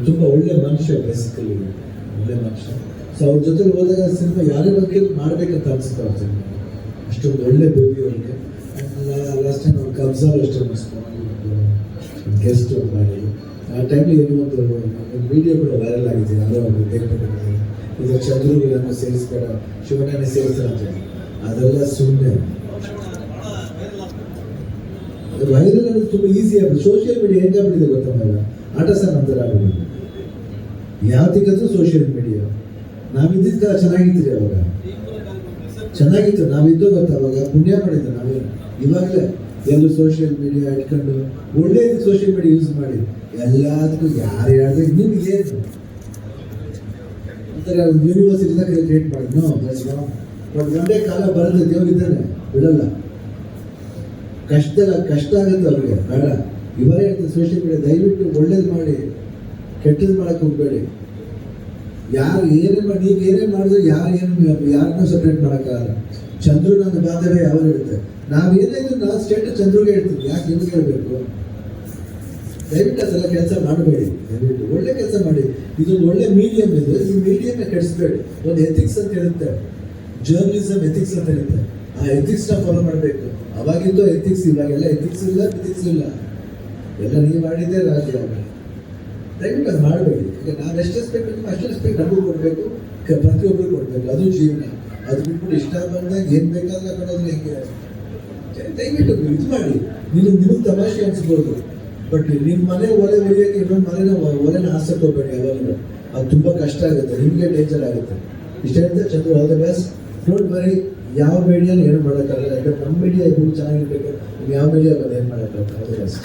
ತುಂಬ ಒಳ್ಳೆ ಮನುಷ್ಯ, ಬೇಸಿಕಲಿ ಒಳ್ಳೆ ಮನುಷ್ಯ. ಸೊ ಅವ್ರ ಜೊತೆ ಹೋದಾಗ ಸಿನಿಮಾ ಯಾರ ಬಗ್ಗೆ ಮಾಡಬೇಕಂತ ಅನಿಸುತ್ತೆ ಅವ್ರ ಸಿನಿಮಾ. ಅಷ್ಟೊಂದು ಒಳ್ಳೆ ಬೇಬಿ ಅವ್ರಿಗೆ. ಲಾಸ್ಟ್ ಟೈಮ್ ಅವ್ರು ಕಬ್ಜಾಲ್ ಅಷ್ಟೇ ಗೆಸ್ಟ್ ಮಾಡಿ ಆ ಟೈಮಲ್ಲಿ ಏನೋ ಒಂದು ವಿಡಿಯೋ ಕೂಡ ವೈರಲ್ ಆಗಿದೆ. ಯಾರೋ ಅವರು ಬೇಕಂತ ಇದು ಚಂದ್ರೂರನ್ನು ಸೇರಿಸ್ಬೇಡ, ಶಿವನನ್ನೇ ಸೇರಿಸ್ತಾರೆ ಅಂತ. ಅದೆಲ್ಲ ಸುಮ್ಮನೆ ಅದು ವೈರಲ್ ಅನ್ನೋದು ತುಂಬ ಈಸಿ ಆಗ್ಬಿಟ್ಟು ಸೋಷಿಯಲ್ ಮೀಡಿಯಾ ಹೆಂಗಾಗ್ಬಿಟ್ಟಿದೆ ಗೊತ್ತಾಗಲ್ಲ. ಆಟ ಸಹ ನಂತರ ಆಗ್ಬಿಟ್ಟಿದೆ. ಯಾವ್ದಕ್ಕಾದ್ರೂ ಸೋಷಿಯಲ್ ಮೀಡಿಯಾ. ನಾವಿದ್ದಿದ್ದ ಚೆನ್ನಾಗಿತ್ತು ಅವಾಗ, ಚೆನ್ನಾಗಿತ್ತು. ನಾವಿದ್ದು ಗೊತ್ತಾವಾಗ ಪುಣ್ಯ ಮಾಡಿದ್ದು ನಾವೇ. ಇವಾಗಲೇ ಎಲ್ಲರೂ ಸೋಷಿಯಲ್ ಮೀಡಿಯಾ ಇಟ್ಕೊಂಡು ಒಳ್ಳೇದು ಸೋಷಿಯಲ್ ಮೀಡಿಯಾ ಯೂಸ್ ಮಾಡಿ ಎಲ್ಲದಕ್ಕೂ ಯಾರು ಹೇಳಿದ್ರೆ ನಿಮ್ಗೇನು ಒಂಥರ ಒಂದು ಯೂನಿವರ್ಸಿಟಿದಾಗ ಕ್ರಿಯೇಟ್ ಮಾಡಿದ್ನು. ಬಟ್ ಒಂದೇ ಕಾಲ ಬರೋದು ದೇವರಿದ್ದಾನೆ, ಬಿಡಲ್ಲ. ಕಷ್ಟ ಆಗುತ್ತೆ ಅವ್ರಿಗೆ, ಬೇಡ. ಇವರೇ ಹೇಳ್ತಾರೆ ಸೋಷಿಯಲ್ ಮೀಡಿಯಾ ದಯವಿಟ್ಟು ಒಳ್ಳೇದು ಮಾಡಿ, ಕೆಟ್ಟದ್ದು ಮಾಡಕ್ಕೆ ಹೋಗ್ಬೇಡಿ. ಯಾರು ಏನೇ ಮಾಡಿ, ನೀವು ಏನೇ ಮಾಡಿದ್ರು ಯಾರನ್ನೂ ಸಪ್ರೇಟ್ ಮಾಡೋಕ್ಕಾಗಲ್ಲ. ಚಂದ್ರು ನನ್ನ ಬಾಂಧವ್ಯ ಯಾವಾಗ ಹೇಳುತ್ತೆ. ನಾವೇನಾಯ್ತು ನಾವು ಸ್ಟೇಟಸ್ ಚಂದ್ರಿಗೆ ಹೇಳ್ತೀವಿ, ಯಾಕೆ ನಿಮ್ಗೆ ಹೇಳಬೇಕು? ದಯವಿಟ್ಟು ಅದೆಲ್ಲ ಕೆಲಸ ಮಾಡಬೇಡಿ. ದಯವಿಟ್ಟು ಒಳ್ಳೆ ಕೆಲಸ ಮಾಡಿ. ಇದೊಂದು ಒಳ್ಳೆ ಮೀಡಿಯಂ ಇದು. ಈ ಮೀಡಿಯಮ್ನ ಕೆಡಿಸ್ಬೇಡಿ. ಒಂದು ಎಥಿಕ್ಸ್ ಅಂತ ಇರುತ್ತೆ, ಜರ್ನಲಿಸಮ್ ಎಥಿಕ್ಸ್ ಅಂತ ಇರುತ್ತೆ. ಆ ಎಥಿಕ್ಸ್ನ ಫಾಲೋ ಮಾಡಬೇಕು. ಅವಾಗಿದ್ದು ಎಥಿಕ್ಸ್, ಇವಾಗೆಲ್ಲ ಎಥಿಕ್ಸ್ ಇಲ್ಲ, ಎಥಿಕ್ಸ್ ಇಲ್ಲ. ಎಲ್ಲ ನೀವು ಮಾಡಿದ್ದೆ ರಾಜ್ಯ. ದಯವಿಟ್ಟು ಅದು ಮಾಡಬೇಡಿ. ಈಗ ನಾವು ಎಷ್ಟು ರೆಸ್ಪೆಕ್ಟ್ ಬೇಕೋ ಅಷ್ಟು ರೆಸ್ಪೆಕ್ಟ್ ನಮಗೂ ಕೊಡಬೇಕು, ಪ್ರತಿಯೊಬ್ಬರು ಕೊಡಬೇಕು. ಅದು ಜೀವನ. ಅದು ಬಿಟ್ಬಿಟ್ಟು ಇಷ್ಟ ಬಂದಾಗ ಏನು ಬೇಕಾದ್ರೆ ಕೊಡೋದ್ರೆ ಹೆಂಗೆ? ದಯವಿಟ್ಟು ಇದು ಮಾಡಿ. ನಿಮಗೆ ತಮಾಷೆ ಅನಿಸ್ಬೋದು, ಬಟ್ ನಿಮ್ಮ ಮನೆ ಒಲೆ ಒಯ್ಯೋಕ್ಕೆ ಇನ್ನೊಂದು ಮನೆನ ಒಲೆನ ಹಾಸಕ್ಕೆ ಹೋಗ್ಬೇಡಿ ಯಾವಾಗಲೂ. ಅದು ತುಂಬ ಕಷ್ಟ ಆಗುತ್ತೆ, ನಿಮಗೆ ಡೇಂಜರ್ ಆಗುತ್ತೆ. ಇಷ್ಟ ಹೇಳಿದ್ರೆ Chandra all the best. Don't worry, ಯಾವ ಮೀಡಿಯಾನು ಏನು ಮಾಡೋಕ್ಕಾಗಲ್ಲ. ಯಾಕಂದ್ರೆ ನಮ್ಮ ಮೀಡಿಯಾ ಇಬ್ಬರು ಚೆನ್ನಾಗಿರ್ಬೇಕು. ಯಾವ ಮೀಡಿಯಾ ಬಂದು ಏನು ಮಾಡೋಕ್ಕಾಗಲ್ಲ. All the best.